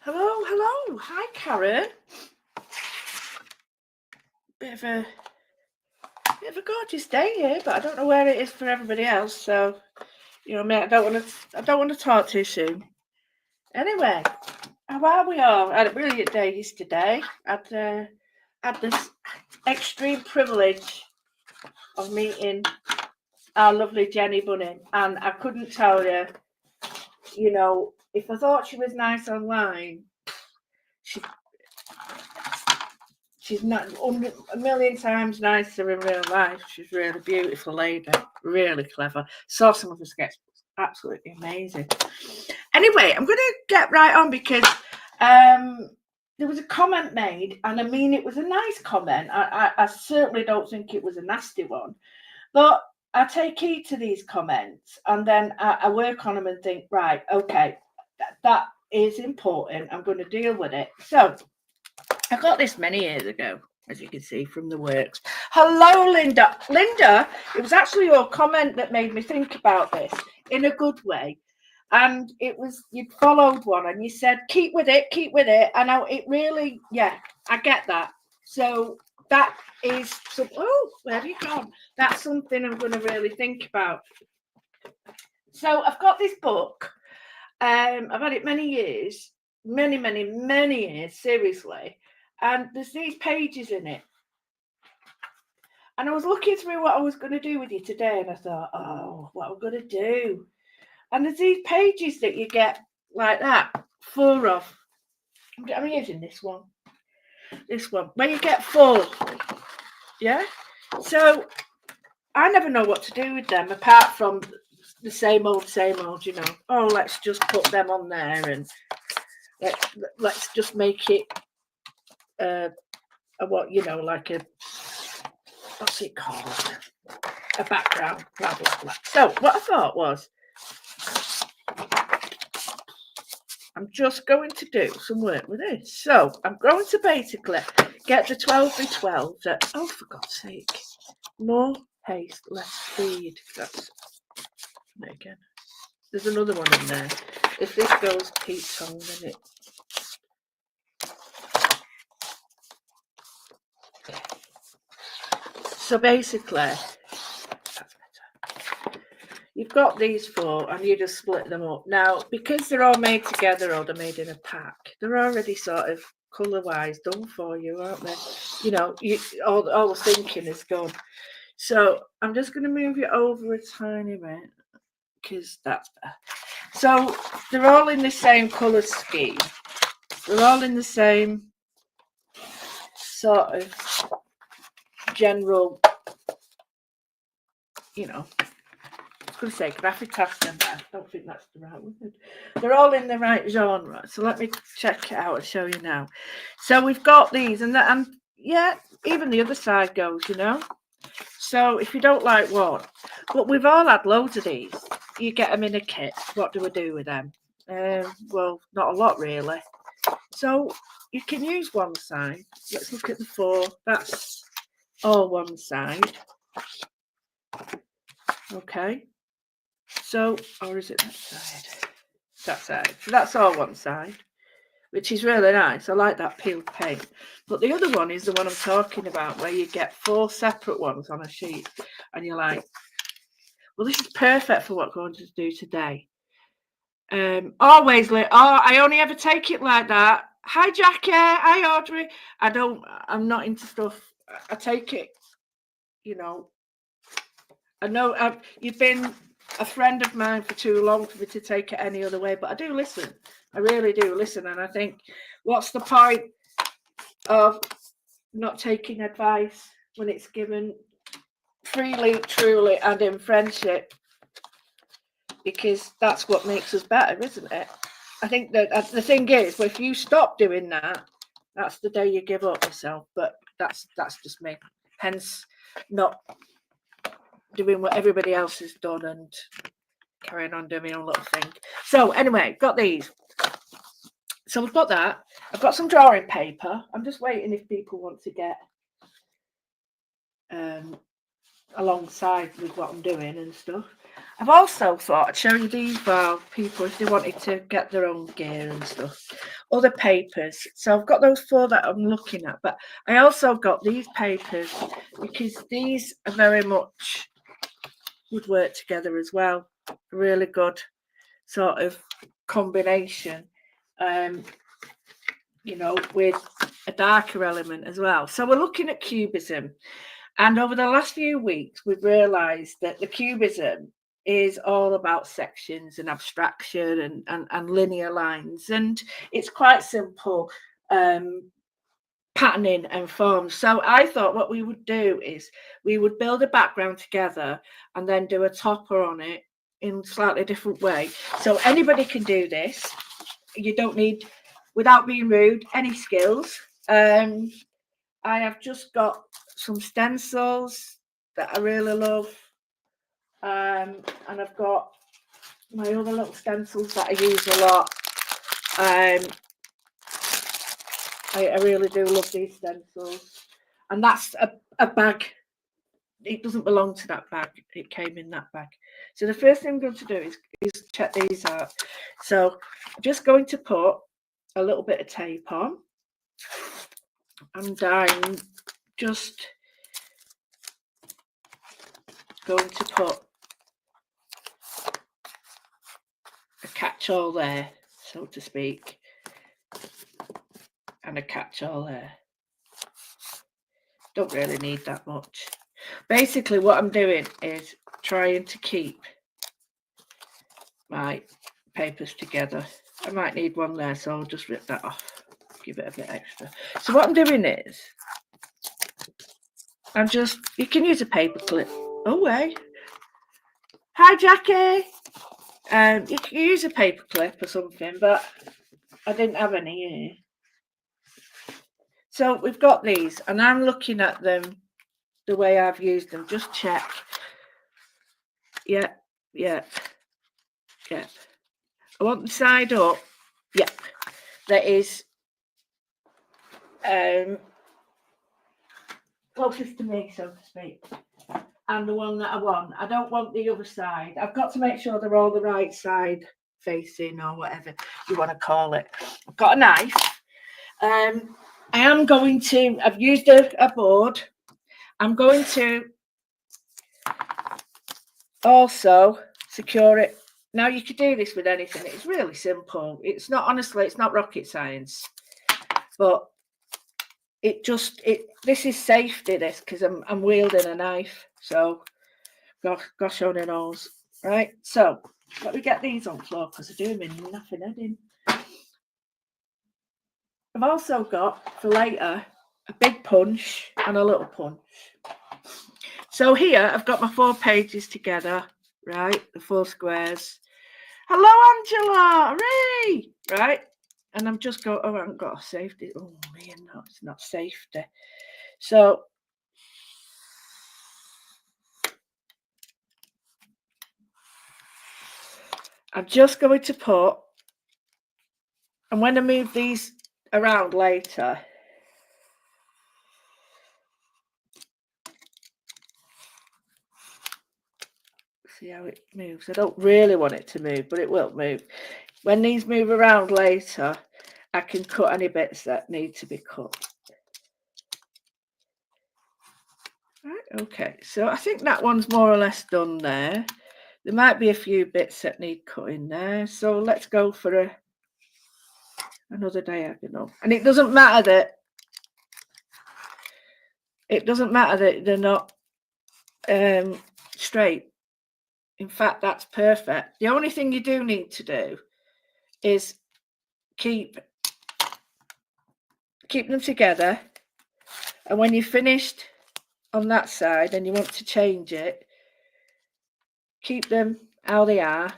Hello. Hi, Karen. Bit of a gorgeous day here, but I don't know where it is for everybody else. So, I don't want to talk too soon. Anyway, how are we all? I had a brilliant day yesterday. Had this extreme privilege of meeting our lovely Jenny Bunning, and I couldn't tell you. If I thought she was nice online, she's not a million times nicer in real life. She's a really beautiful lady, really clever. Saw some of her sketches, absolutely amazing. Anyway, I'm going to get right on because there was a comment made, and I mean it was a nice comment. I certainly don't think it was a nasty one, but I take heed to these comments, and then I work on them and think, right, okay, that is important. I'm going to deal with it. So I got this many years ago, as you can see from the works. Hello, Linda. Linda, it was actually your comment that made me think about this in a good way. And it was, you'd followed one and you said, keep with it. And it really, yeah, I get that. So that is, where have you gone? That's something I'm going to really think about. So I've got this book. I've had it many years, many years, seriously. And there's these pages in it. And I was looking through what I was going to do with you today, and I thought, oh, what am I going to do? And there's these pages that you get like that, 4 of. I'm using this one, where you get 4. Yeah? So I never know what to do with them, apart from the same old, oh, let's just put them on there, and let's just make it like a, what's it called? A background, blah, blah, blah. So what I thought was, I'm just going to do some work with this. So I'm going to basically get the 12 by 12 that, oh, for God's sake, more haste, less speed. That's it again. There's another one in there. If this goes Pete tongue, then it. So basically, that's better. You've got these 4 and you just split them up. Now, because they're all made together or they're made in a pack, they're already sort of colour-wise done for you, aren't they? All the thinking is gone. So I'm just going to move you over a tiny bit because that's better. So they're all in the same colour scheme. They're all in the same sort of general, I was going to say gravitas, and I don't think that's the right word. They're all in the right genre. So let me check it out and show you now. So we've got these, and yeah, even the other side goes, So if you don't like one, but we've all had loads of these. You get them in a kit. What do we do with them? Well, not a lot really. So you can use one side. Let's look at the 4. That's all one side. Okay. So, or is it that side? That side. So that's all one side, which is really nice. I like that peeled paint. But the other one is the one I'm talking about, where you get 4 separate ones on a sheet, and you're like, well, this is perfect for what I'm going to do today. I only ever take it like that. Hi, Jackie. Hi, Audrey. I'm not into stuff. I take it, I know you've been a friend of mine for too long for me to take it any other way, but I do listen. I really do listen. And I think, what's the point of not taking advice when it's given freely, truly, and in friendship? Because that's what makes us better, isn't it? I think that the thing is, well, if you stop doing that, that's the day you give up yourself. But that's just me. Hence, not doing what everybody else has done and carrying on doing my own little thing. So anyway, got these. So we've got that. I've got some drawing paper. I'm just waiting if people want to get alongside with what I'm doing and stuff. I've also thought I'd show you these for people if they wanted to get their own gear and stuff. Other papers. So I've got those 4 that I'm looking at, but I also got these papers because these are very much would work together as well. Really good sort of combination, you know, with a darker element as well. So we're looking at cubism. And over the last few weeks, we've realised that the cubism is all about sections and abstraction and linear lines. And it's quite simple patterning and forms. So I thought what we would do is we would build a background together and then do a topper on it in a slightly different way. So anybody can do this. You don't need, without being rude, any skills. I have just got some stencils that I really love. And I've got my other little stencils that I use a lot. I really do love these stencils. And that's a bag. It doesn't belong to that bag. It came in that bag. So the first thing I'm going to do is check these out. So I'm just going to put a little bit of tape on. And I'm just going to put a catch-all there, so to speak, and a catch-all there. Don't really need that much. Basically what I'm doing is trying to keep my papers together. I might need one there, so I'll just rip that off, give it a bit extra. So what I'm doing is I'm just, you can use a paper clip. Oh wait, hi Jackie. You can use a paper clip or something, but I didn't have any here. So we've got these, and I'm looking at them the way I've used them. Just check. Yep. I want the side up. Yep. That is closest to me, so to speak. And the one that I want. I don't want the other side. I've got to make sure they're all the right side facing, or whatever you want to call it. I've got a knife. I am going to, I've used a board. I'm going to also secure it. Now you could do this with anything. It's really simple. It's not, honestly, it's not rocket science. But this is safety, this, because I'm wielding a knife. So gosh only knows. Right, so let me get these on floor because I do mean nothing heading. I've also got for later a big punch and a little punch. So here I've got my 4 pages together, right? The 4 squares. Hello, Angela. Hooray! Right, and I'm just going. Oh, I haven't got a safety. Oh man, no, it's not safety. So I'm just going to put, and when I move these around later, see how it moves. I don't really want it to move, but it will move. When these move around later, I can cut any bits that need to be cut. Right, okay, so I think that one's more or less done there. There might be a few bits that need cutting there, so let's go for another diagonal. And it doesn't matter that they're not straight. In fact, that's perfect. The only thing you do need to do is keep them together, and when you're finished on that side and you want to change it, keep them how they are,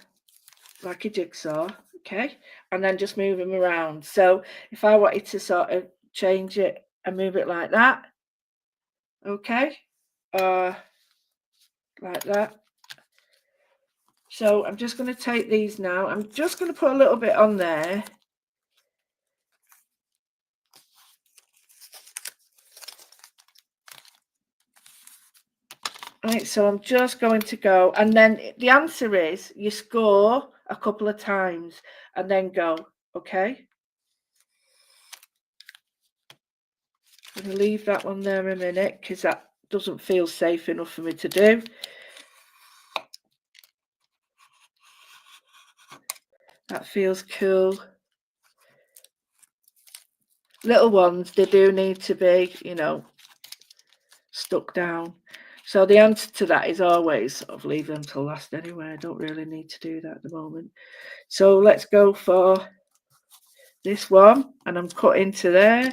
like a jigsaw, okay, and then just move them around. So if I wanted to sort of change it and move it like that, okay, like that. So I'm just going to take these now. I'm just going to put a little bit on there. Right, so I'm just going to go, and then the answer is you score a couple of times and then go, okay? I'm going to leave that one there a minute because that doesn't feel safe enough for me to do. That feels cool. Little ones, they do need to be, you know, stuck down. So the answer to that is always sort of leave them till last anyway. I don't really need to do that at the moment. So let's go for this one, and I'm cutting to there.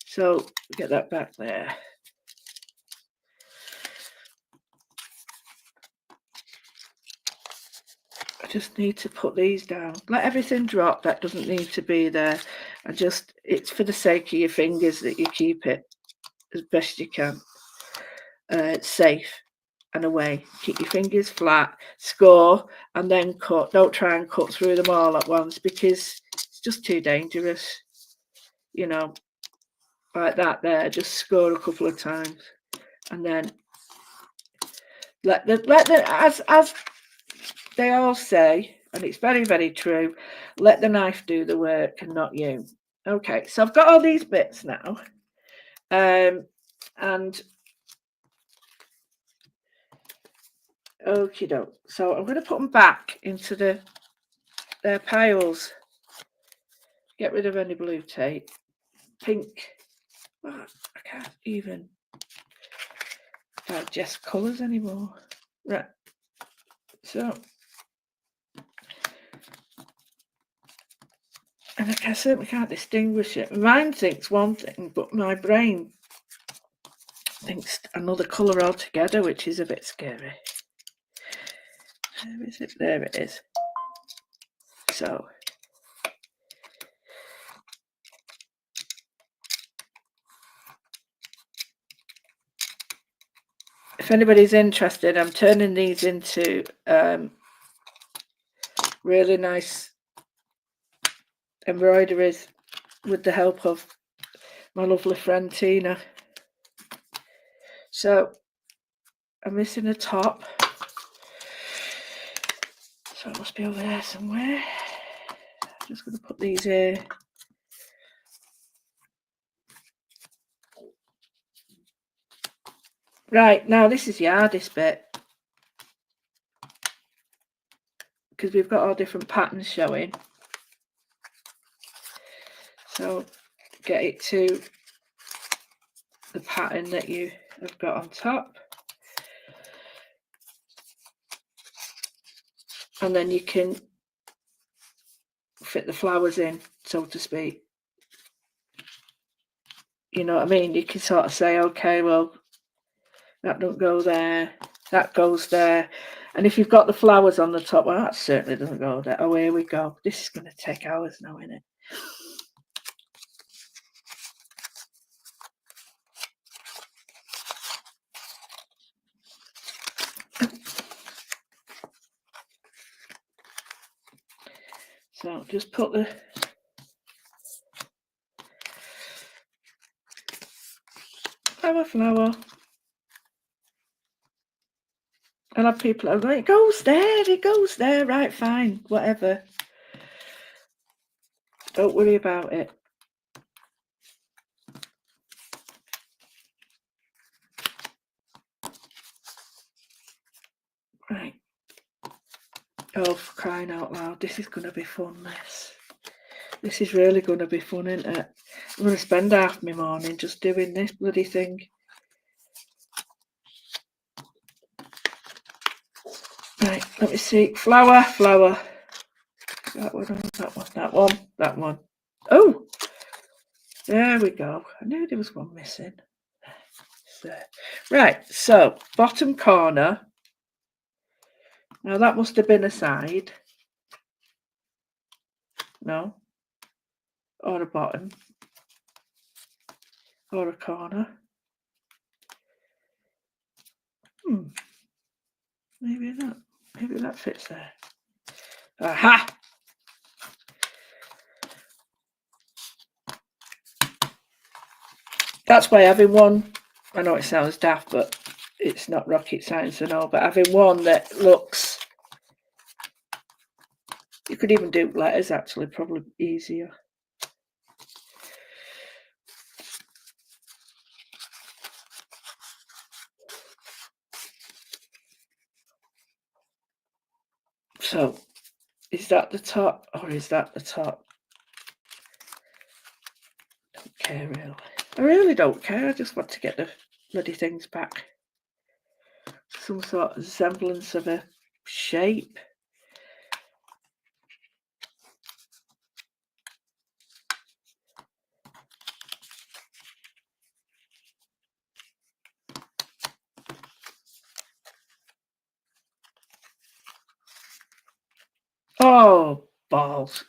So get that back there. I just need to put these down. Let everything drop. That doesn't need to be there. It's for the sake of your fingers that you keep it as best you can. Safe and away. Keep your fingers flat, score, and then cut. Don't try and cut through them all at once because it's just too dangerous. You know, like that there. Just score a couple of times, and then let the as they all say, and it's very, very true, let the knife do the work and not you. Okay, so I've got all these bits now. And okie doke. So I'm going to put them back into their piles. Get rid of any blue tape. Pink. Oh, I can't even digest colours anymore. Right. So, and I certainly can't distinguish it. My mind thinks one thing, but my brain thinks another colour altogether, which is a bit scary. Where is it? There it is. So, if anybody's interested, I'm turning these into really nice embroideries with the help of my lovely friend Tina. So I'm missing a top, so it must be over there somewhere. I'm just going to put these here. Right, now this is the hardest bit because we've got all different patterns showing. So get it to the pattern that you have got on top, and then you can fit the flowers in, so to speak. You know what I mean? You can sort of say, okay, well, that don't go there, that goes there. And if you've got the flowers on the top, well, that certainly doesn't go there. Oh, here we go. This is going to take hours now, isn't it? So just put the flower. I'll have people that are going, it goes there, right, fine, whatever. Don't worry about it. Right. Oh, for crying out loud, this is going to be fun, this. This is really going to be fun, isn't it? I'm going to spend half my morning just doing this bloody thing. Right, let me see. Flower. That one. Oh, there we go. I knew there was one missing. There. Right, so bottom corner. Now that must have been a side. No. Or a bottom. Or a corner. Maybe not. Maybe that fits there. Aha! That's why having one, I know it sounds daft, but it's not rocket science and all, but having one that looks, you could even do letters actually, probably easier. So, is that the top or is that the top? Don't care really. I really don't care. I just want to get the bloody things back. Some sort of semblance of a shape. Oh, balls.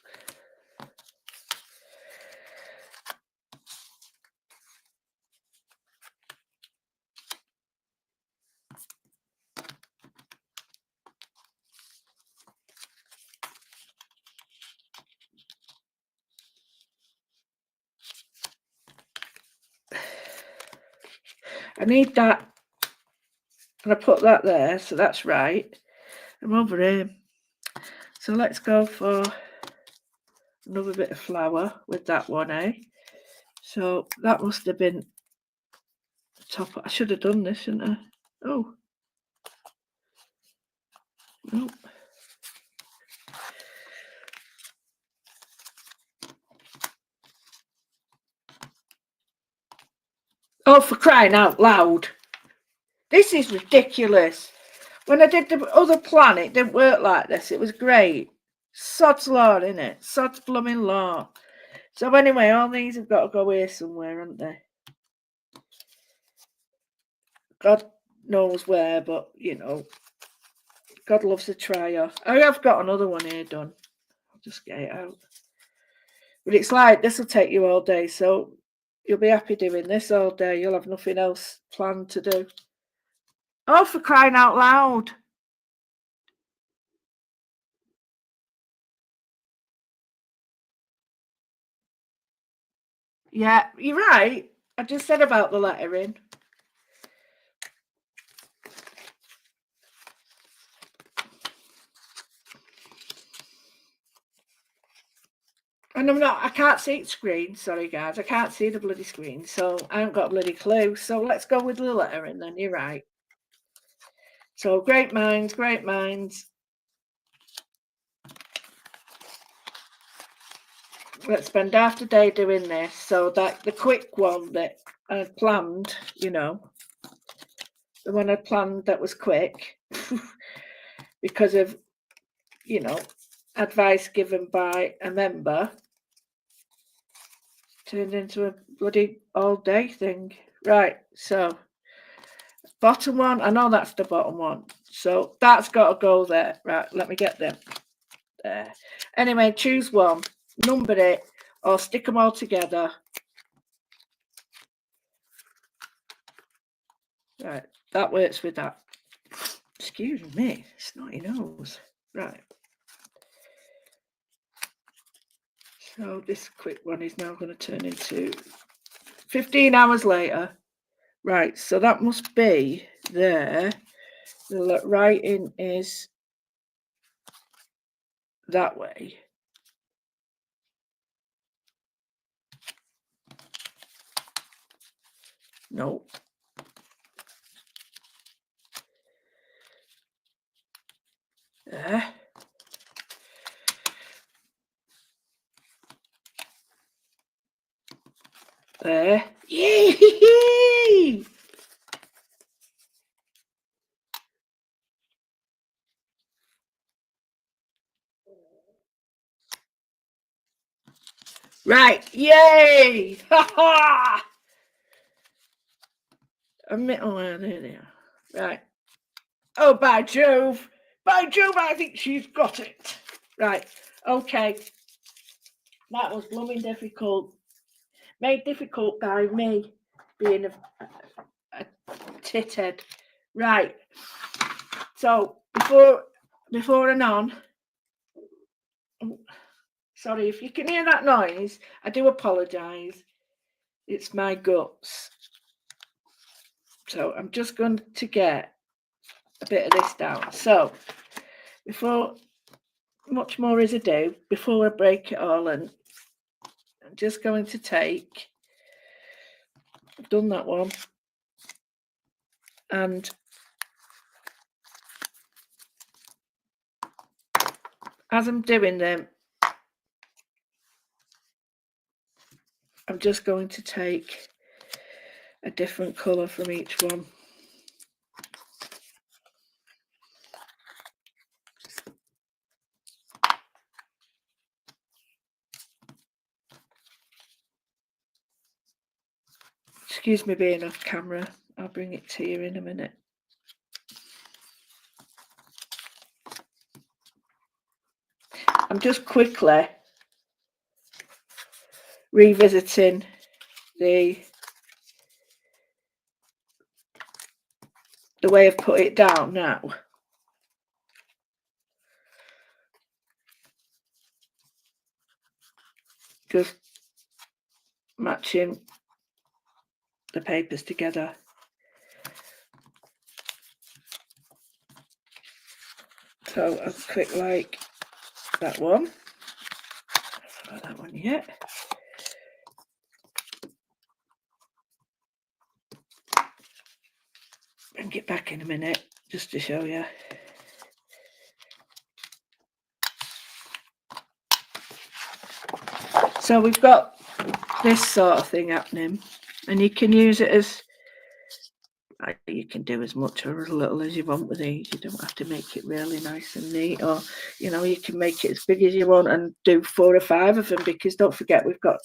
I need that, and I put that there, so that's right. I'm over here. So let's go for another bit of flour with that one, eh? So that must have been the top. I should have done this, shouldn't I? Oh. Nope. Oh, for crying out loud. This is ridiculous. When I did the other plan, it didn't work like this. It was great. Sod's law, innit? Sod's blooming law. So anyway, all these have got to go here somewhere, haven't they? God knows where, but, you know, God loves a trier. I have got another one here done. I'll just get it out. But it's like, this will take you all day, so you'll be happy doing this all day. You'll have nothing else planned to do. Oh, for crying out loud. Yeah, you're right. I just said about the lettering. And I can't see the screen. Sorry, guys. I can't see the bloody screen. So I haven't got a bloody clue. So let's go with the lettering then. You're right. So great minds, great minds. Let's spend half the day doing this. So that the quick one that I planned, you know, the one I planned that was quick because of, you know, advice given by a member, turned into a bloody all day thing. Right, so bottom one, I know that's the bottom one. So that's got to go there. Right, let me get them there. Anyway, choose one, number it, or stick them all together. Right, that works with that. Excuse me, snotty nose. Right. So this quick one is now going to turn into 15 hours later. Right, so that must be there. The writing is that way. Nope. There. There. Yee! Right, yay! Ha ha! Oh, there they are. Right. Oh, by Jove! By Jove, I think she's got it. Right, okay. That was blooming difficult. Made difficult by me being a tithead. Right. So before and on. Sorry if you can hear that noise. I do apologise. It's my guts. So I'm just going to get a bit of this down. So before much more is ado, before I break it all, and I'm just going to take, I've done that one, and as I'm doing them, I'm just going to take a different colour from each one. Excuse me being off camera, I'll bring it to you in a minute. I'm just quickly revisiting the way I've put it down now. Just matching the papers together. So I'll quick like that one. I haven't got that one yet. Bring it back in a minute just to show you. So we've got this sort of thing happening, and you can use it as, you can do as much or as little as you want with these. You don't have to make it really nice and neat, or you can make it as big as you want and do 4 or 5 of them, because don't forget we've got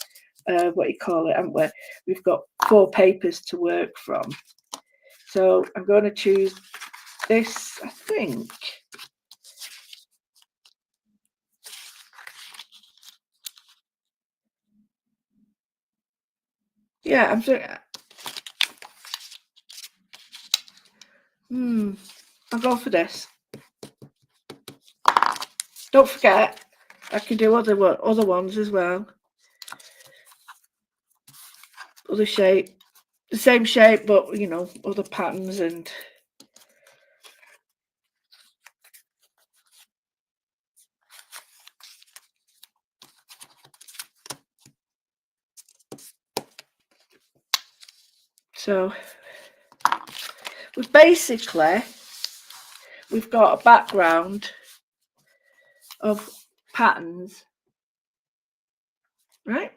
what you call it, haven't we? We've got 4 papers to work from. So I'm going to choose this, I think. Yeah, I'm sorry. I'll go for this. Don't forget, I can do other ones as well. Other shape, the same shape, but other patterns and. So we've got a background of patterns, right?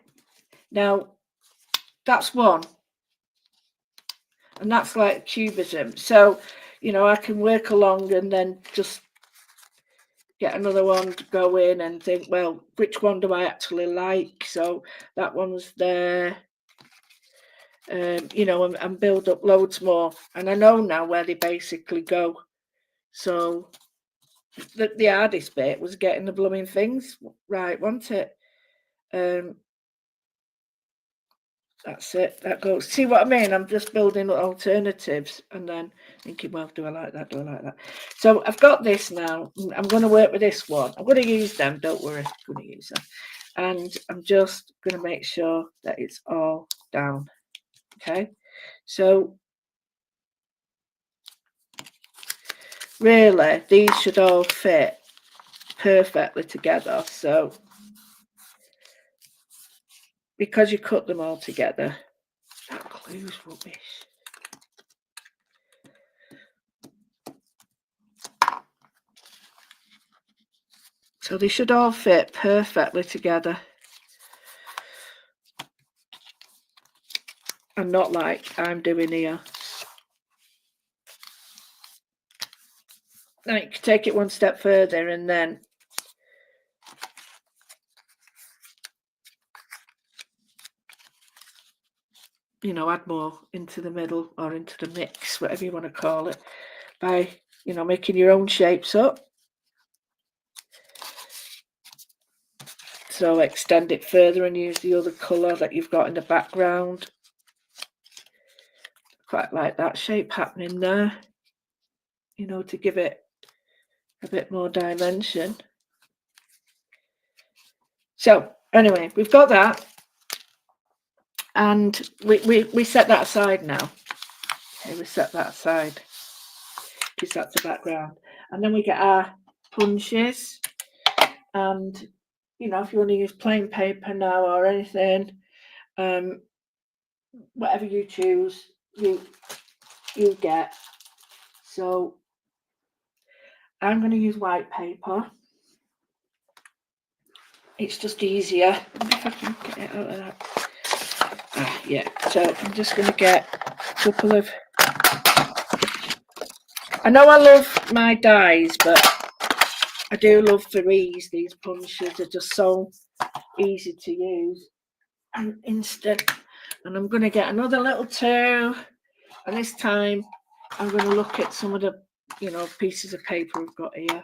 Now that's one, and that's like cubism. So I can work along and then just get another one to go in and think, well, which one do I actually like? So that one's there. And build up loads more, and I know now where they basically go. So the hardest bit was getting the blooming things right, wasn't it? That's it. That goes. See what I mean? I'm just building alternatives and then thinking, well, do I like that? Do I like that? So I've got this now. I'm going to work with this one. I'm going to use them. Don't worry. I'm going to use them. And I'm just going to make sure that it's all down. Okay. So really, these should all fit perfectly together. So because you cut them all together, that glue's rubbish. So they should all fit perfectly together. And not like I'm doing here. Now you can take it one step further and then add more into the middle or into the mix, whatever you want to call it, by making your own shapes up. So extend it further and use the other colour that you've got in the background. Quite like that shape happening there, to give it a bit more dimension. So anyway, we've got that, and we set that aside now. Okay, we set that aside because that's the background. And then we get our punches. And, you know, if you want to use plain paper now or anything, whatever you choose, you get. So I'm going to use white paper. It's just easier. I wonder if I can get it out of that. Yeah, so I'm just going to get a couple of... I know I love my dies, but I do love these punches. Are just so easy to use and instant. And I'm going to get another little two, and this time I'm going to look at some of the, you know, pieces of paper I've got here.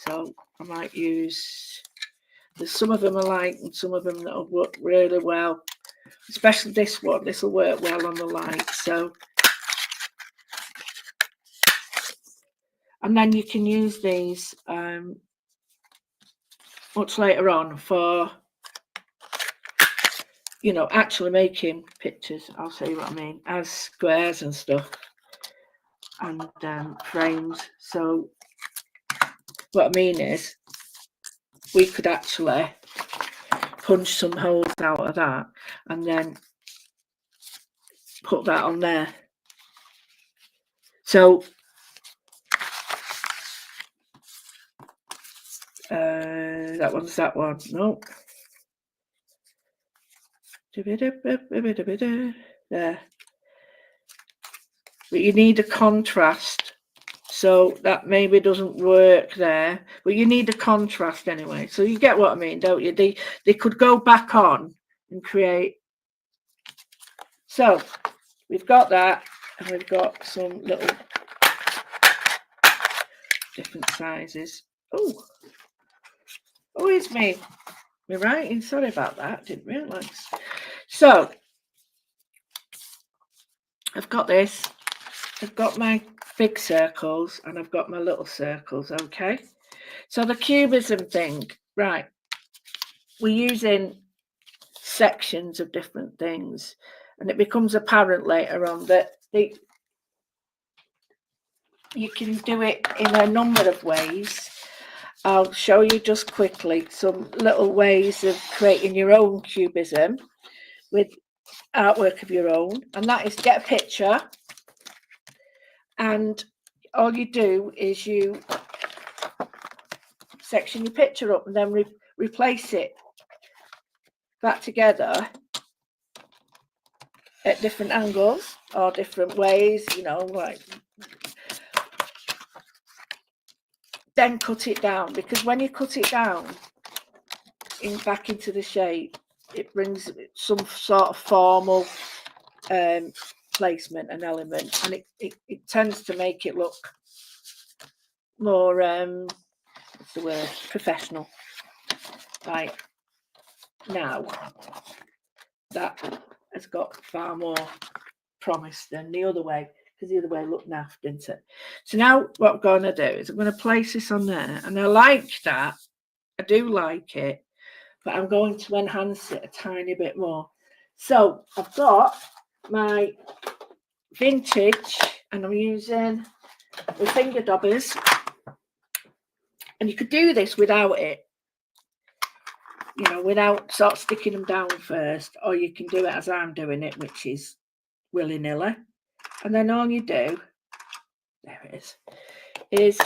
So I might use... There's some of them I like and some of them that'll work really well, especially this one. This will work well on the light. So, and then you can use these much later on for, you know, actually making pictures. I'll show you what I mean, as squares and stuff and frames. So what I mean is we could actually punch some holes out of that and then put that on there. So that one's that one. Nope. There. But you need a contrast. So that maybe doesn't work there. But you need a contrast anyway. So you get what I mean, don't you? They could go back on and create. So we've got that, and we've got some little different sizes. Oh, it's me. We're writing. Sorry about that. Didn't realise. So I've got this. I've got my big circles and I've got my little circles. Okay. So the cubism thing, right? We're using sections of different things, and it becomes apparent later on that you can do it in a number of ways. I'll show you just quickly some little ways of creating your own cubism with artwork of your own, and that is get a picture, and all you do is you section your picture up and then replace it back together at different angles or different ways, you know, like then cut it down, because when you cut it down back into the shape, it brings some sort of formal placement and element, and it tends to make it look more what's the word, professional. Right now that has got far more promise than the other way, because the other way looked naff, didn't it? So now what I'm going to do is I'm going to place this on there, and I like that. I do like it, but I'm going to enhance it a tiny bit more. So I've got my vintage, and I'm using the finger dobbers, and you could do this without it, you know, without sort of sticking them down first, or you can do it as I'm doing it, which is willy-nilly. And then all you do, there it is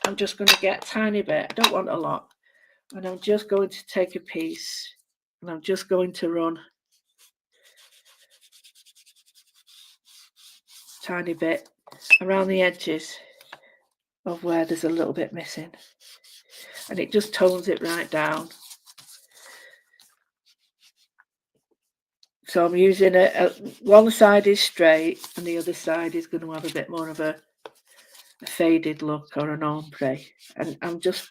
I'm just going to get a tiny bit. I don't want a lot. And I'm just going to take a piece and I'm just going to run a tiny bit around the edges of where there's a little bit missing. And it just tones it right down. So I'm using one side is straight and the other side is going to have a bit more of a faded look or an ombre. And I'm just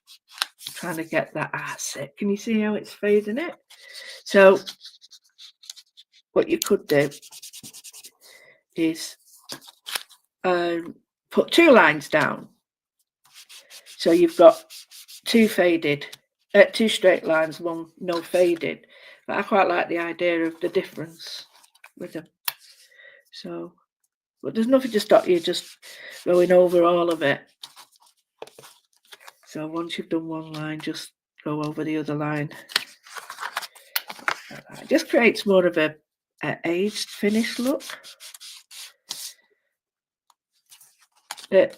trying to get that asset. Can you see how it's fading it? So what you could do is put two lines down. So you've got two straight lines, one no faded. But I quite like the idea of the difference with them. So But there's nothing to stop you just going over all of it. So once you've done one line, just go over the other line. It just creates more of a aged finished look. It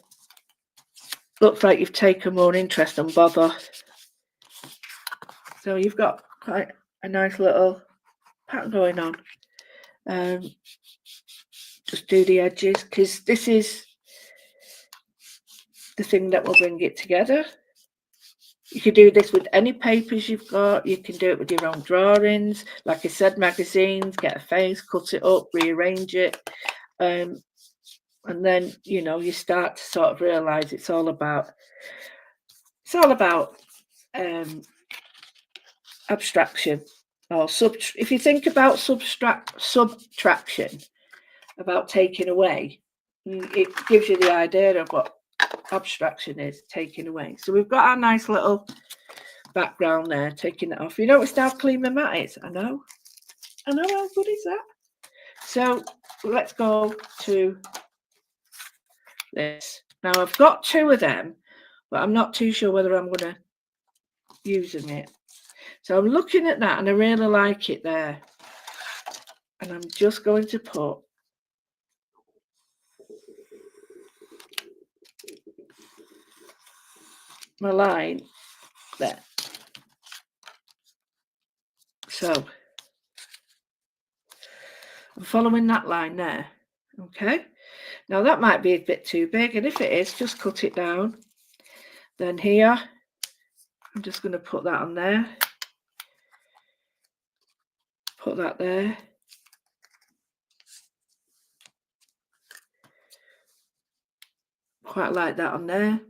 looks like you've taken more interest and bother. So you've got quite a nice little pattern going on. Just do the edges, because this is the thing that will bring it together. You can do this with any papers you've got. You can do it with your own drawings. Like I said, magazines, get a face, cut it up, rearrange it. And then, you know, you start to sort of realise it's all about abstraction, or if you think about subtraction, about taking away, it gives you the idea of what abstraction is, taking away. So we've got our nice little background there, taking it off. You notice how clean my mat is? I know, how good is that? So let's go to this. Now I've got two of them, but I'm not too sure whether I'm going to use them yet. So I'm looking at that and I really like it there. And I'm just going to put my line there. So I'm following that line there. Okay. Now that might be a bit too big, and if it is, just cut it down. Then here, I'm just going to put that on there. Put that there. Quite like that on there.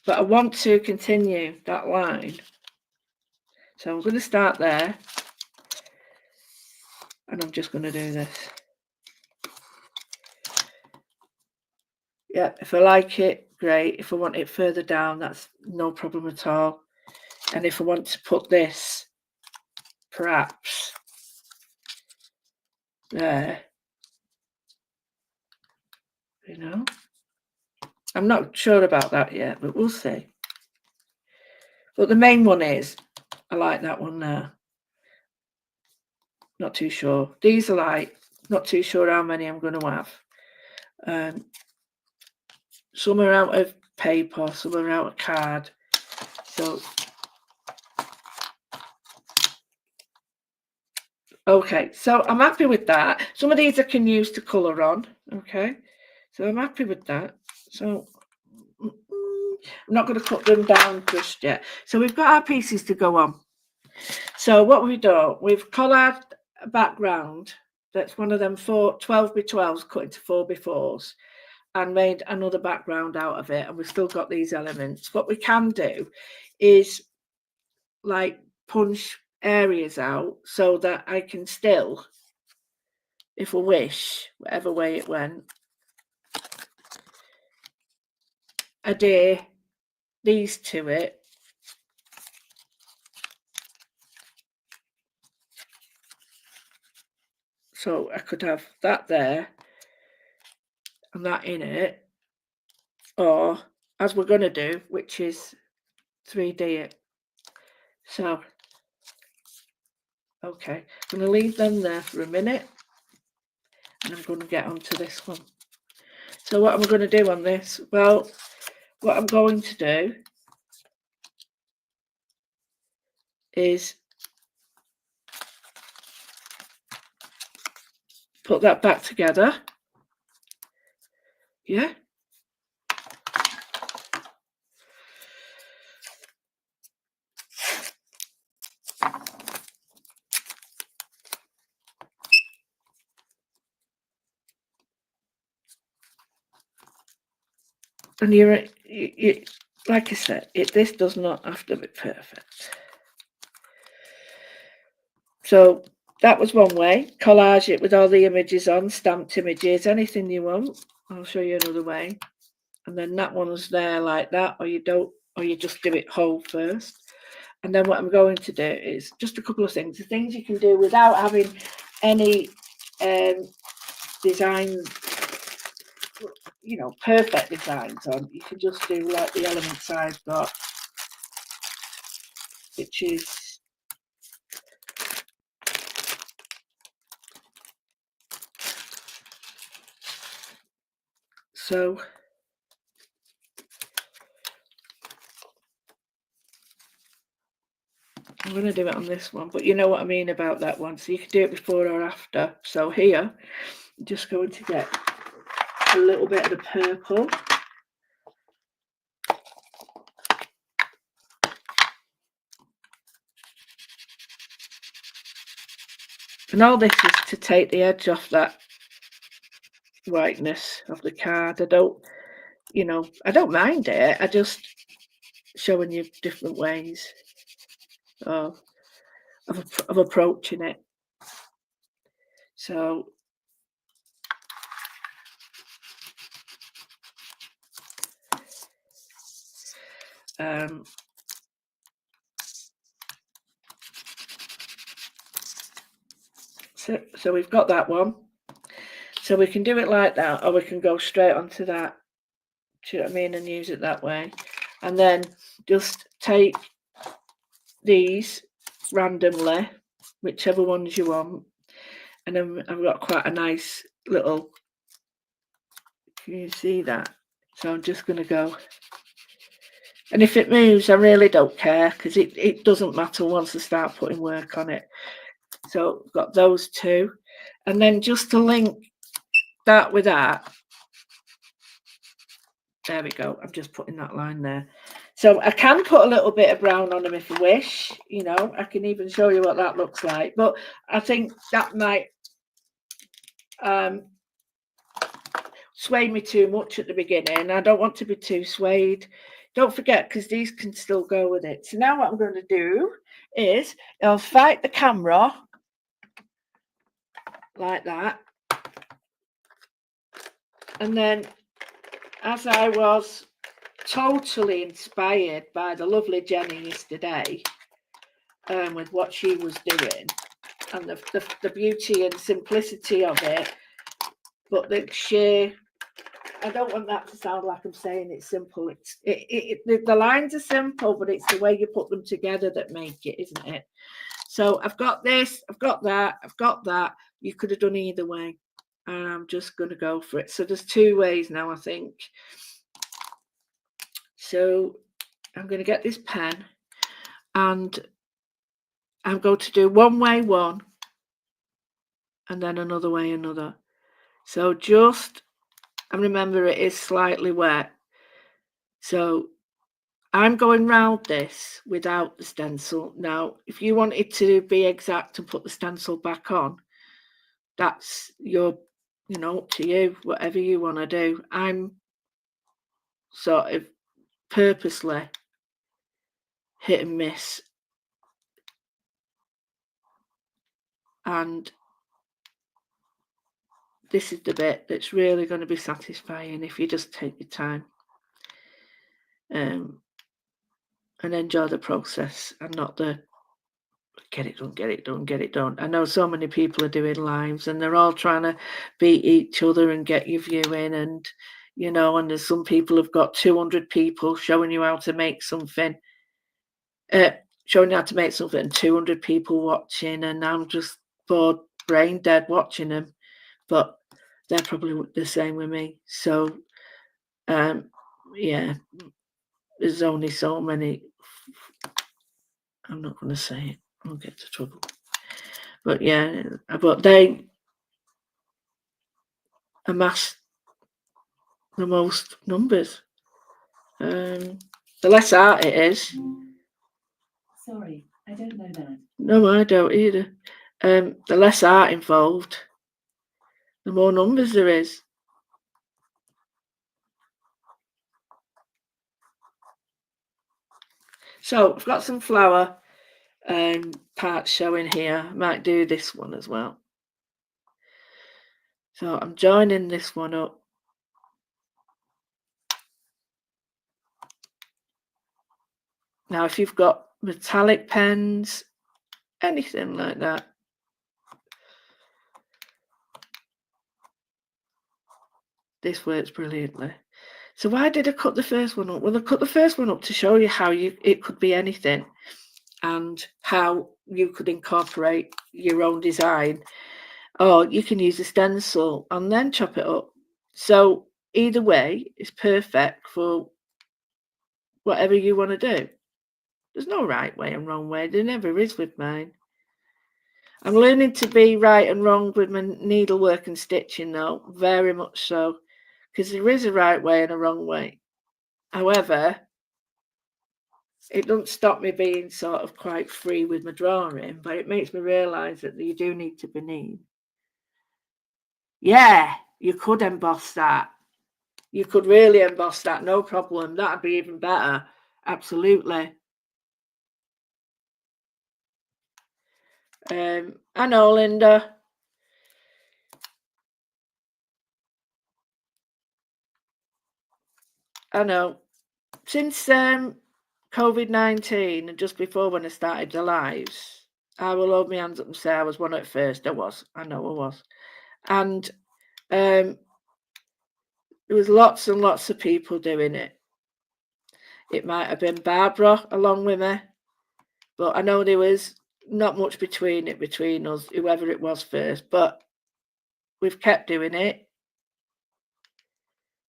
But I want to continue that line. So I'm going to start there. And I'm just going to do this. Yeah, if I like it, great. If I want it further down, that's no problem at all. And if I want to put this, perhaps, there, you know. I'm not sure about that yet, but we'll see. But the main one is, I like that one there. Not too sure. These are like, not too sure how many I'm going to have. Some are out of paper, some are out of card. So, okay, so I'm happy with that. Some of these I can use to colour on, okay? So I'm happy with that. So I'm not going to cut them down just yet. So we've got our pieces to go on. So what we've done, we've collared a background that's one of them 12 by 12s cut into 4 by 4s and made another background out of it, and we've still got these elements. What we can do is like punch areas out so that I can still, if I wish, whatever way it went, adhere these to it. So I could have that there and that in it, or as we're going to do, which is 3D it. So, okay, I'm going to leave them there for a minute and I'm going to get onto this one. So what am I going to do on this? Well, what I'm going to do is put that back together. Yeah. And you like I said, this does not have to be perfect. So that was one way. Collage it with all the images on, stamped images, anything you want. I'll show you another way. And then that one's there like that, or you don't, or you just do it whole first. And then what I'm going to do is just a couple of things. The things you can do without having any designs, you know, perfect designs on. You can just do like the elements I've got, which is so. I'm going to do it on this one, but you know what I mean about that one. So you can do it before or after. So here, I'm just going to get a little bit of the purple. And all this is to take the edge off that whiteness of the card. I don't, you know, I don't mind it. I just showing you different ways of approaching it. So so we've got that one. So we can do it like that, or we can go straight onto that. Do you know what I mean? And use it that way. And then just take these randomly, whichever ones you want. And then I've got quite a nice little, can you see that? So I'm just going to go. And if it moves, I really don't care, because it doesn't matter once I start putting work on it. So I've got those two. And then just to link that with that, there we go. I'm just putting that line there. So I can put a little bit of brown on them if I wish. You know, I can even show you what that looks like. But I think that might sway me too much at the beginning. I don't want to be too swayed. Don't forget, because these can still go with it. So now what I'm going to do is I'll fight the camera like that. And then, as I was totally inspired by the lovely Jenny yesterday, with what she was doing and the beauty and simplicity of it, but the sheer, I don't want that to sound like I'm saying it's simple. The lines are simple, but it's the way you put them together that make it, isn't it? So I've got this, I've got that, I've got that. You could have done either way, and I'm just going to go for it. So there's two ways now, I think. So I'm going to get this pen, and I'm going to do one way one, and then another way another. So just, and remember it is slightly wet. So I'm going round this without the stencil. Now, if you wanted to be exact and put the stencil back on, that's your, you know, up to you, whatever you want to do. I'm sort of purposely hit and miss. And this is the bit that's really going to be satisfying if you just take your time and enjoy the process, and not the get it done, get it done, get it done. I know so many people are doing lives and they're all trying to beat each other and get you viewing, and you know, and there's some people have got 200 people showing you how to make something, showing you how to make something, and 200 people watching, and I'm just bored, brain dead watching them. But they're probably the same with me. So yeah, there's only so many. I'm not going to say it, I'll get into trouble. But yeah, but they amass the most numbers. The less art it is. Sorry, I don't know that. No, I don't either. The less art involved, the more numbers there is. So I've got some flower parts showing here. I might do this one as well. So I'm joining this one up. Now, if you've got metallic pens, anything like that, This works brilliantly. So why did I cut the first one up? Well, I cut the first one up to show you how it could be anything and how you could incorporate your own design, or you can use a stencil and then chop it up. So either way is perfect for whatever you want to do. There's no right way and wrong way. There never is with mine. I'm learning to be right and wrong with my needlework and stitching though, very much so, because there is a right way and a wrong way. However, it doesn't stop me being sort of quite free with my drawing, but it makes me realise that you do need to be neat. Yeah, you could emboss that. You could really emboss that, no problem. That'd be even better. Absolutely. I know, Linda. I know. Since COVID-19 and just before when I started the lives, I will hold my hands up and say I was one at first. I was. I know I was. And there was lots and lots of people doing it. It might have been Barbara along with me, but I know there was not much between us, whoever it was first. But we've kept doing it,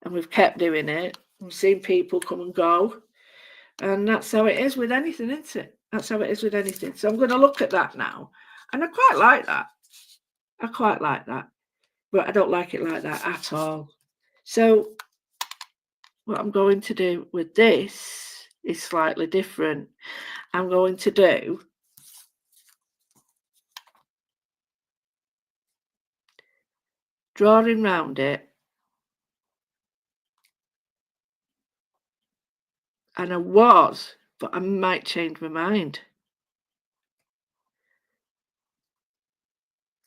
and we've kept doing it. We've seen people come and go, and that's how it is with anything, isn't it? That's how it is with anything. So I'm going to look at that now, and I quite like that. I quite like that, but I don't like it like that at all. So what I'm going to do with this is slightly different. I'm going to do drawing round it, and I was, but I might change my mind.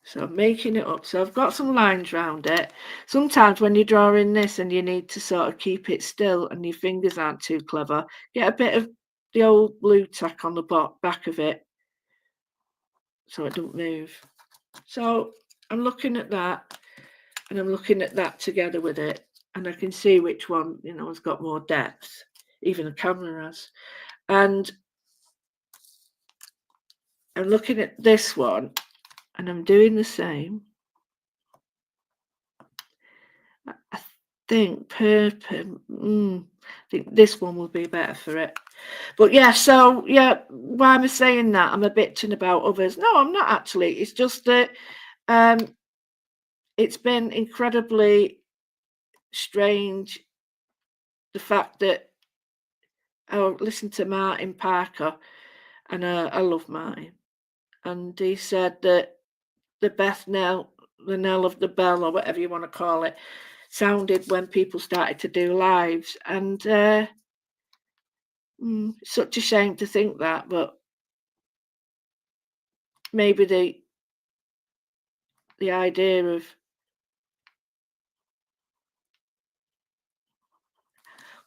So I'm making it up. So I've got some lines round it. Sometimes when you're drawing this and you need to sort of keep it still and your fingers aren't too clever, get a bit of the old blue tack on the back of it so it don't move. So I'm looking at that, and I'm looking at that together with it, and I can see which one, has got more depth. Even the camera has. And I'm looking at this one, and I'm doing the same. I think purple. I think this one will be better for it. But yeah, so yeah, why am I saying that? I'm a bitching about others. No, I'm not actually. It's just that it's been incredibly strange, the fact that I listened to Martin Parker, and I love Martin, and he said that the the knell of the bell, or whatever you want to call it, sounded when people started to do lives, and such a shame to think that, but maybe the idea of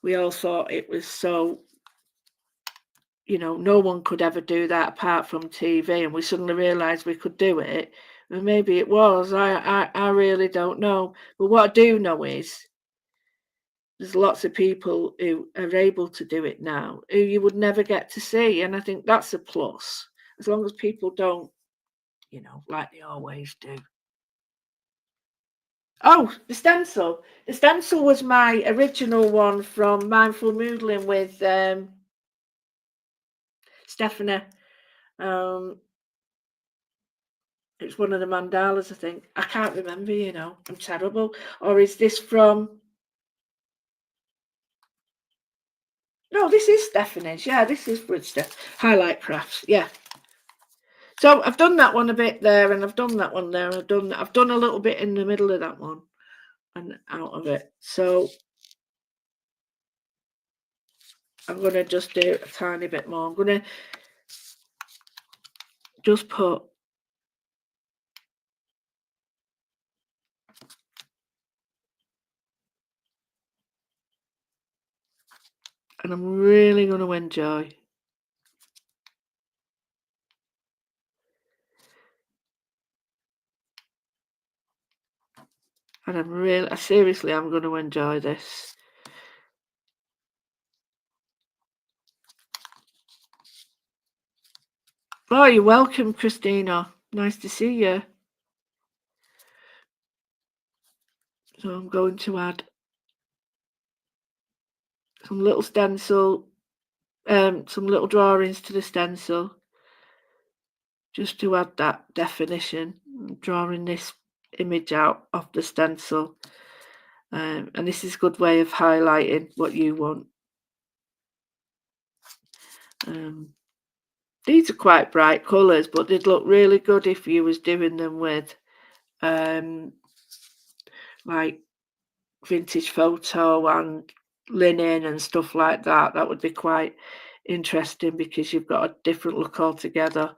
we all thought it was so, no one could ever do that apart from TV, and we suddenly realized we could do it. And maybe it was. I really don't know. But what I do know is there's lots of people who are able to do it now who you would never get to see. And I think that's a plus, as long as people don't, like they always do. Oh, the stencil. The stencil was my original one from Mindful Moodling with Stephanie. It's one of the mandalas, I think. I can't remember, I'm terrible. Or is this from... No, this is Stephanie's. Yeah, this is with Highlight Crafts. Yeah. So I've done that one a bit there, and I've done that one there. I've done a little bit in the middle of that one and out of it. So I'm going to just do a tiny bit more. I'm going to just put... And I'm really going to enjoy. And I'm going to enjoy this. Oh, you're welcome, Christina. Nice to see you. So I'm going to add some little stencil, some little drawings to the stencil, just to add that definition. I'm drawing this image out of the stencil, and this is a good way of highlighting what you want. These are quite bright colours, but they'd look really good if you was doing them with like vintage photo and linen and stuff like that. That would be quite interesting because you've got a different look altogether.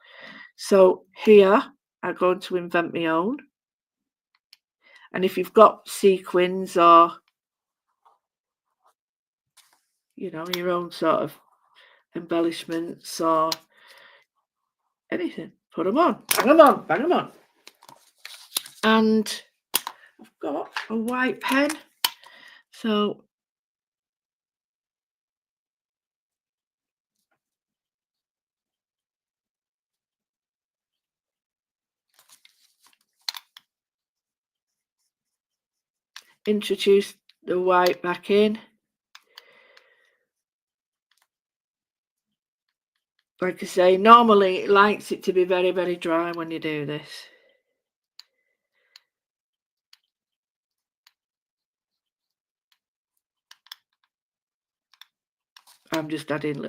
So here I'm going to invent my own, and if you've got sequins or your own sort of embellishments or anything, put them on, bang them on, bang them on. And I've got a white pen, so introduce the white back in. Like I say, normally it likes it to be very, very dry when you do this. I'm just adding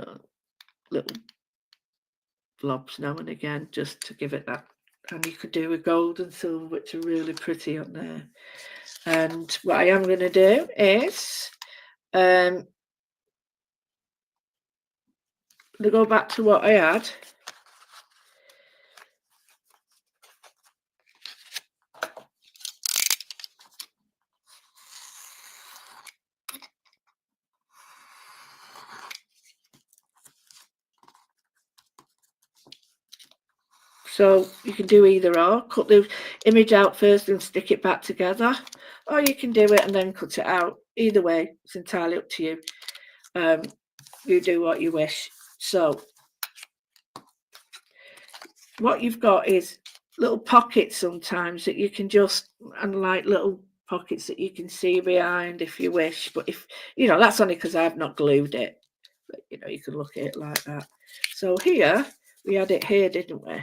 little blobs now and again just to give it that. And you could do with gold and silver, which are really pretty on there. And what I am going to do is to go back to what I had. So you can do either or. Cut the image out first and stick it back together, or you can do it and then cut it out. Either way, it's entirely up to you. You do what you wish. So what you've got is little pockets sometimes that you can just, and like little pockets that you can see behind if you wish. But if that's only because I've not glued it. But you can look at it like that. So here we had it here, didn't we?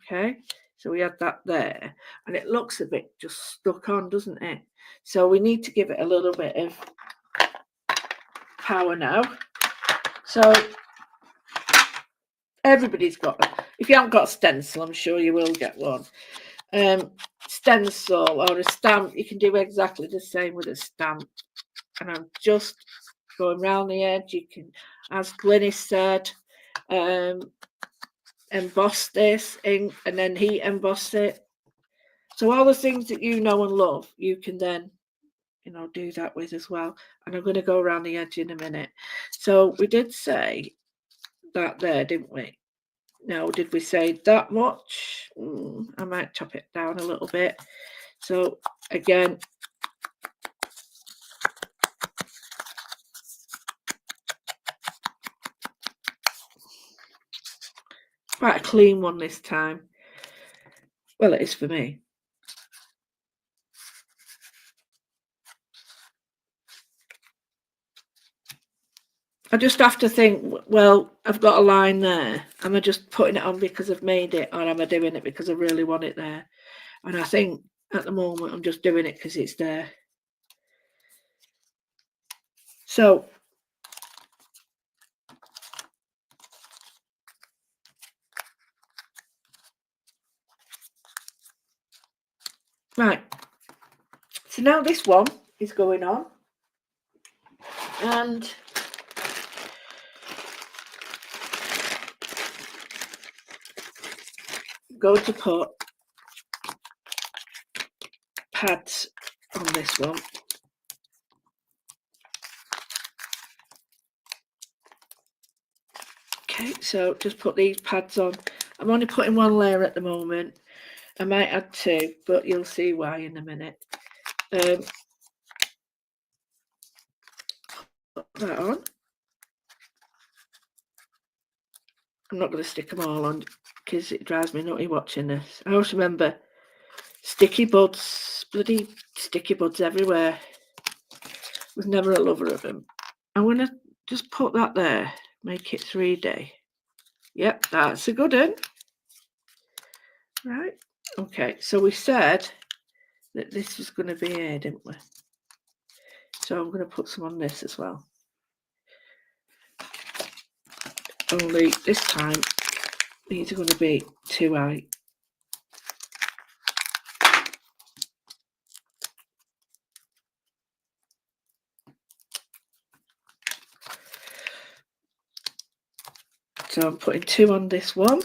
Okay, so we had that there, and it looks a bit just stuck on, doesn't it? So we need to give it a little bit of power now. So everybody's got, if you haven't got a stencil, I'm sure you will get one. Stencil or a stamp, you can do exactly the same with a stamp. And I'm just going around the edge. You can, as Glynis said, emboss this ink and then heat emboss it. So all the things that you know and love, you can then do that with as well. And I'm going to go around the edge in a minute. So we did say that there, didn't we? No, did we say that much? I might chop it down a little bit. So again, quite a clean one this time. Well, it is for me. I just have to think, well, I've got a line there. Am I just putting it on because I've made it, or am I doing it because I really want it there? And I think at the moment I'm just doing it because it's there. So right. So now this one is going on. And going to put pads on this one. Okay, so just put these pads on. I'm only putting one layer at the moment. I might add two, but you'll see why in a minute. put that on. I'm not going to stick them all on because it drives me nutty watching this. I always remember sticky buds, bloody sticky buds everywhere. Was never a lover of them. I'm going to just put that there, make it 3D. Yep, that's a good one. Right, okay, so we said that this was going to be here, didn't we? So I'm going to put some on this as well. Only this time, these are going to be too high. So I'm putting 2 on this one.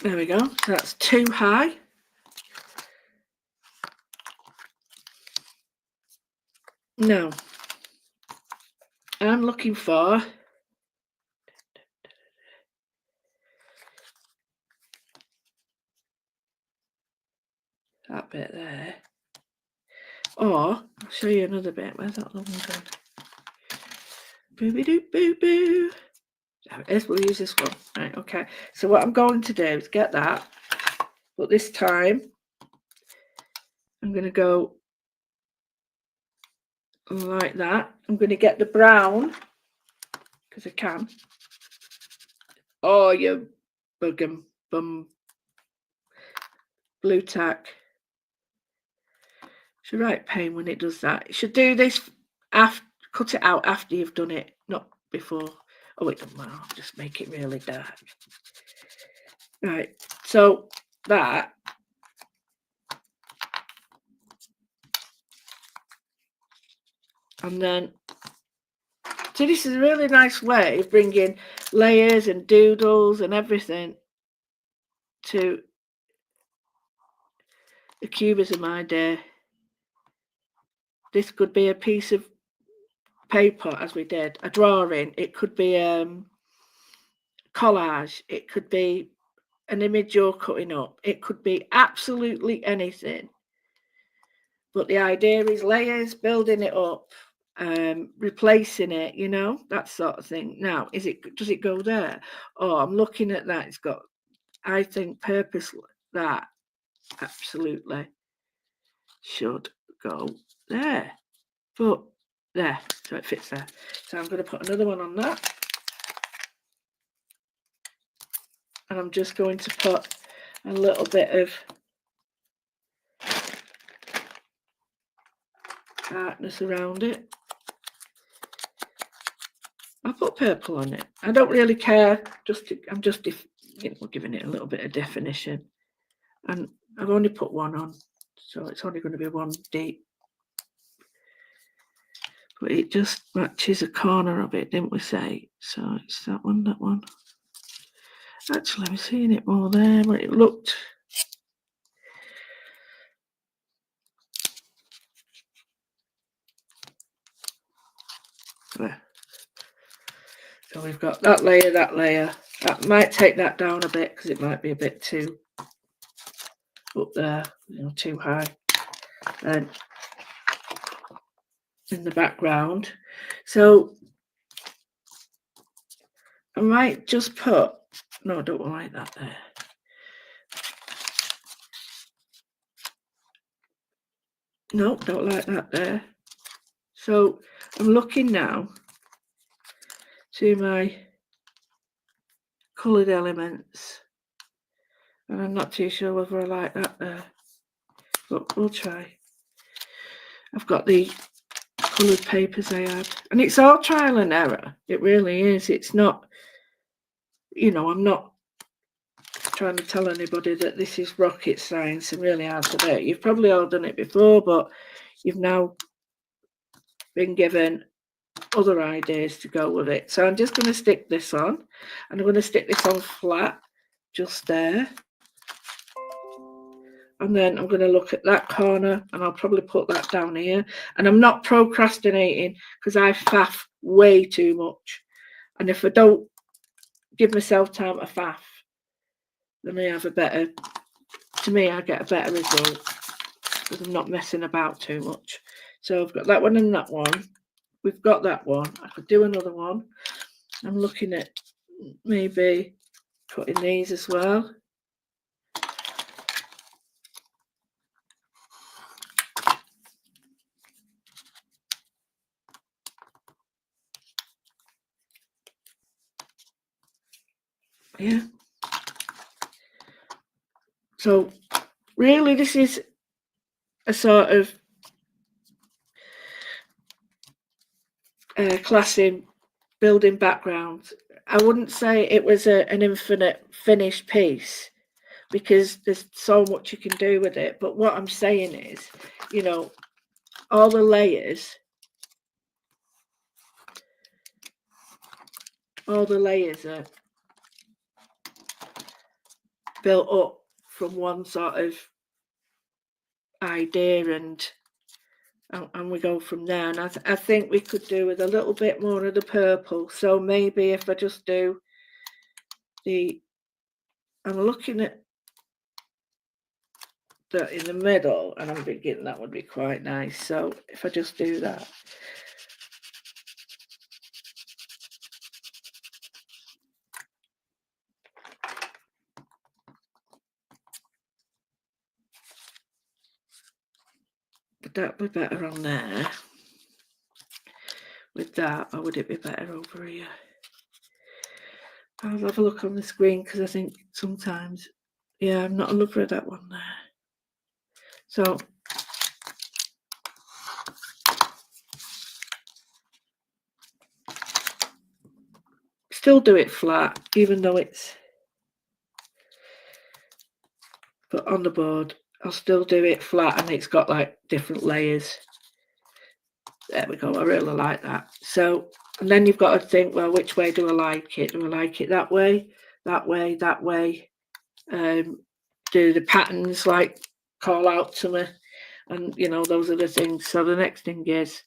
There we go. So that's 2 high. Now, I'm looking for that bit there. Or I'll show you another bit. Where's that long gone? Boo doo boo boo. There it is. We'll use this one. Right, okay. So what I'm going to do is get that, but this time I'm going to go like that. I'm going to get the brown because I can. Oh, you bug'em bum. Blue tack. It's a right pain when it does that. You should do this after, cut it out after you've done it, not before. Oh, it doesn't matter. I'll just make it really dark. Right, so that. And then, so this is a really nice way of bringing layers and doodles and everything to the cubism idea. This could be a piece of paper, as we did, a drawing. It could be collage. It could be an image you're cutting up. It could be absolutely anything. But the idea is layers, building it up, replacing it, you know, that sort of thing. Now, does it go there? Oh, I'm looking at that. It's got, I think, purposely that absolutely should go there. But there, so it fits there. So I'm going to put another one on that. And I'm just going to put a little bit of darkness around it. I'll put purple on it. I don't really care. I'm just giving it a little bit of definition. And I've only put 1 on, so it's only going to be 1 deep. But it just matches a corner of it, didn't we say? So it's that one, that one. Actually, I'm seeing it more there where it looked. There. So we've got that layer, that layer. That might take that down a bit because it might be a bit too up there, too high. And in the background. So I might just put, no, I don't like that there. No, don't like that there. So I'm looking now to my coloured elements, and I'm not too sure whether I like that there, but we'll try. I've got the coloured papers I had, and it's all trial and error. It really is. It's not, I'm not trying to tell anybody that this is rocket science and really hard to do. You've probably all done it before, but you've now been given other ideas to go with it. So I'm just going to stick this on, and I'm going to stick this on flat just there. And then I'm going to look at that corner and I'll probably put that down here. And I'm not procrastinating because I faff way too much. And if I don't give myself time to faff, then I have a better, to me, I get a better result because I'm not messing about too much. So I've got that one and that one. We've got that one. I could do another one. I'm looking at maybe cutting these as well. Yeah. So really this is a sort of class in building background. I wouldn't say it was an infinite finished piece because there's so much you can do with it. But what I'm saying is, you know, all the layers are built up from one sort of idea and we go from there. And I think we could do with a little bit more of the purple. So maybe if I just do I'm looking at that in the middle and I'm thinking that would be quite nice. So if I just do that. Would that be better on there with that, or would it be better over here? I'll have a look on the screen because I think sometimes, yeah, I'm not a lover of that one there. So still do it flat, even though it's but on the board. I'll still do it flat and it's got like different layers. There we go. I really like that. So, and then you've got to think, well, which way do I like it? Do I like it that way, that way, that way? Do the patterns like call out to me? And, you know, those are the things. So the next thing is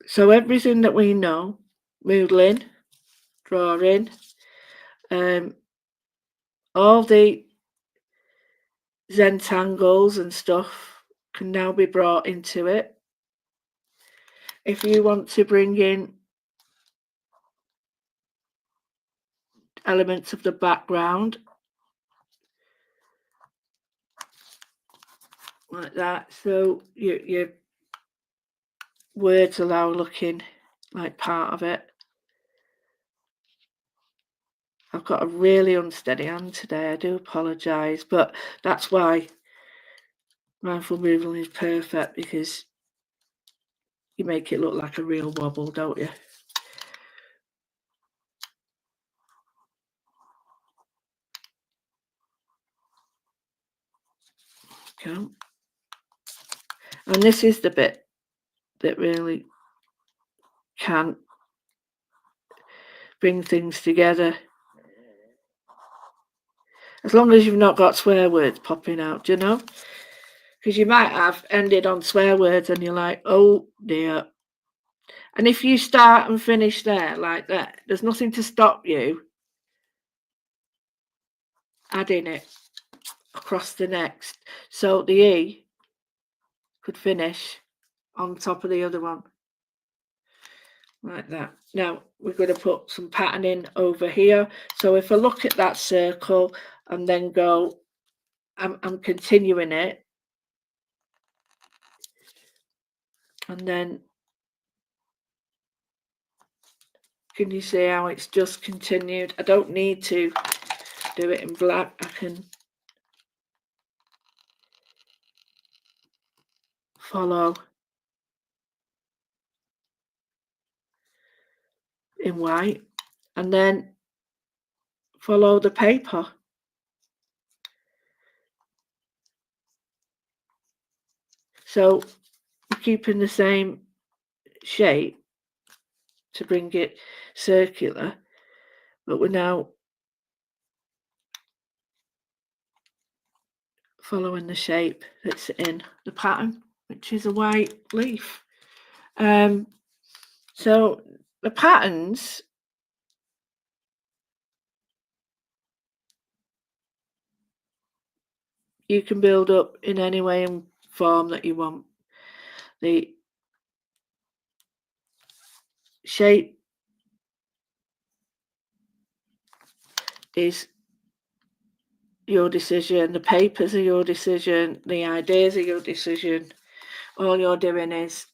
so everything that we know, moodling, drawing, all the Zentangles and stuff can now be brought into it. If you want to bring in elements of the background, like that, so your words allow looking like part of it. I've got a really unsteady hand today, I do apologise, but that's why mindful movement is perfect, because you make it look like a real wobble, don't you? Okay. And this is the bit that really can bring things together. As long as you've not got swear words popping out, do you know? Because you might have ended on swear words and you're like, oh dear. And if you start and finish there like that, there's nothing to stop you adding it across the next. So the E could finish on top of the other one. Like that. Now we're going to put some patterning over here. So if I look at that circle and then go, I'm continuing it. And then can you see how it's just continued? I don't need to do it in black. I can follow in white and then follow the paper. So we're keeping the same shape, to bring it circular, but we're now following the shape that's in the pattern, which is a white leaf. So the patterns you can build up in any way and form that you want. The shape is your decision, the papers are your decision, the ideas are your decision. All you're doing is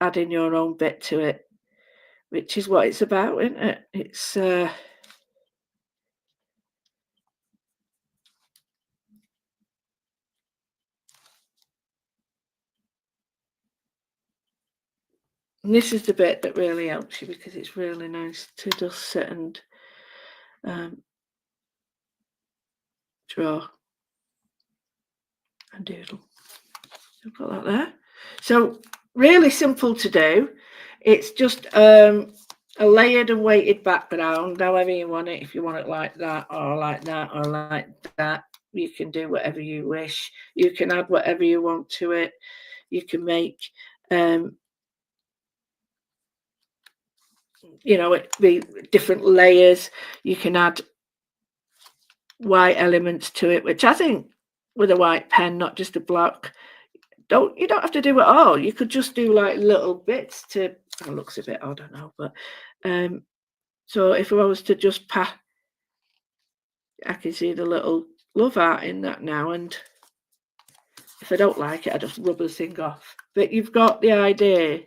adding your own bit to it, which is what it's about, isn't it? It's and this is the bit that really helps you, because it's really nice to just sit and draw and doodle. I've got that there. So really simple to do. It's just a layered and weighted background, however you want it. If you want it like that or like that or like that, you can do whatever you wish. You can add whatever you want to it. You can make you know, it be different layers. You can add white elements to it, which I think with a white pen, not just a block, you don't have to do it all. You could just do like little bits to, it looks a bit odd, I know, but so if I was to just pat, I can see the little love art in that now, and if I don't like it, I just rub the thing off. But you've got the idea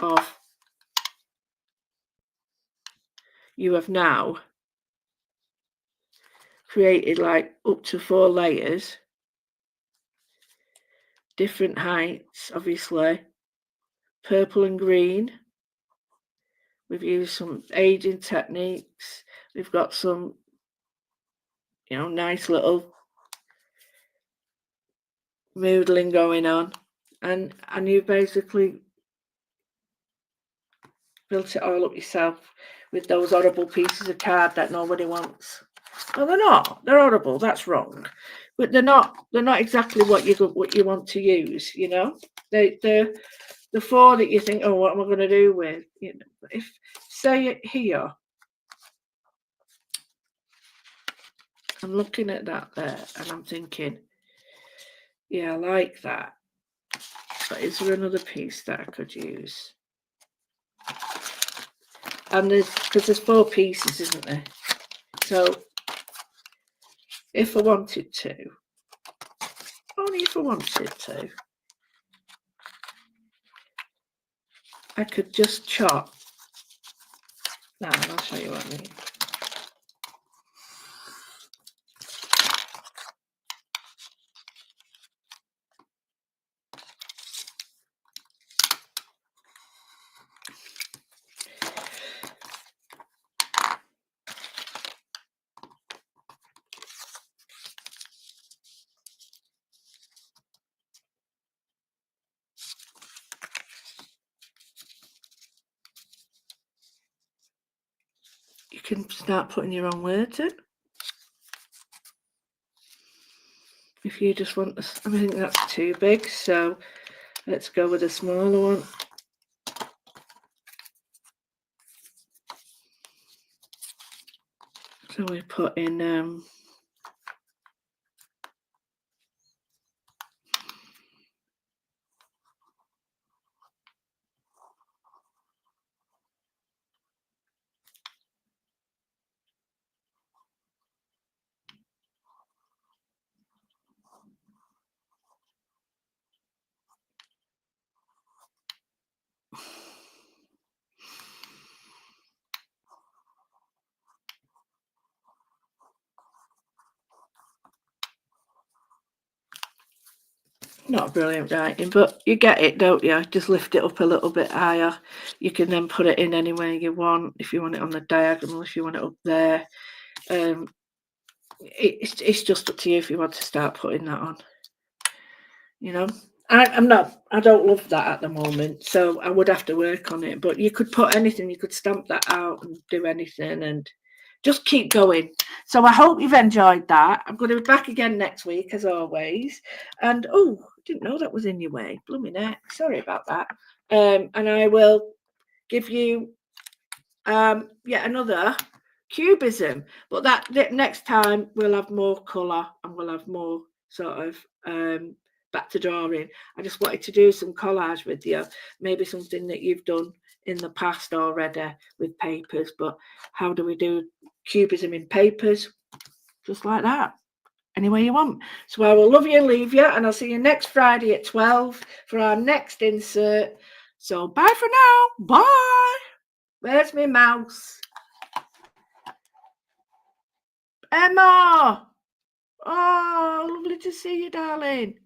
of, you have now created like up to 4 layers, different heights, obviously, purple and green. We've used some aging techniques. We've got some, you know, nice little moodling going on, and you basically built it all up yourself with those horrible pieces of card that nobody wants. Well, they're not. They're horrible. That's wrong. But they're not exactly what you want to use. You know, they're the 4 that you think, oh, what am I going to do with? You know, if say it here, I'm looking at that there, and I'm thinking, yeah, I like that. But is there another piece that I could use? And because there's 4 pieces, isn't there? So if I wanted to, only if I wanted to, I could just chop. Now I'll show you what I mean. You can start putting your own words in. If you just want this, I think that's too big, so let's go with a smaller one. So we put in not brilliant writing, but you get it, don't you? Just lift it up a little bit higher. You can then put it in anywhere you want. If you want it on the diagonal, if you want it up there, it's just up to you if you want to start putting that on. You know, I don't love that at the moment, so I would have to work on it. But you could put anything, you could stamp that out and do anything and just keep going. So I hope you've enjoyed that. I'm going to be back again next week, as always. And oh, I didn't know that was in your way. Blooming neck. Sorry about that. And I will give you yet another cubism, but that next time we'll have more colour and we'll have more sort of back to drawing. I just wanted to do some collage with you, maybe something that you've done in the past already with papers, but how do we do cubism in papers? Just like that, any way you want. So I will love you and leave you, and I'll see you next Friday at 12 for our next insert. So bye for now. Bye. Where's my mouse? Emma! Oh, lovely to see you, darling.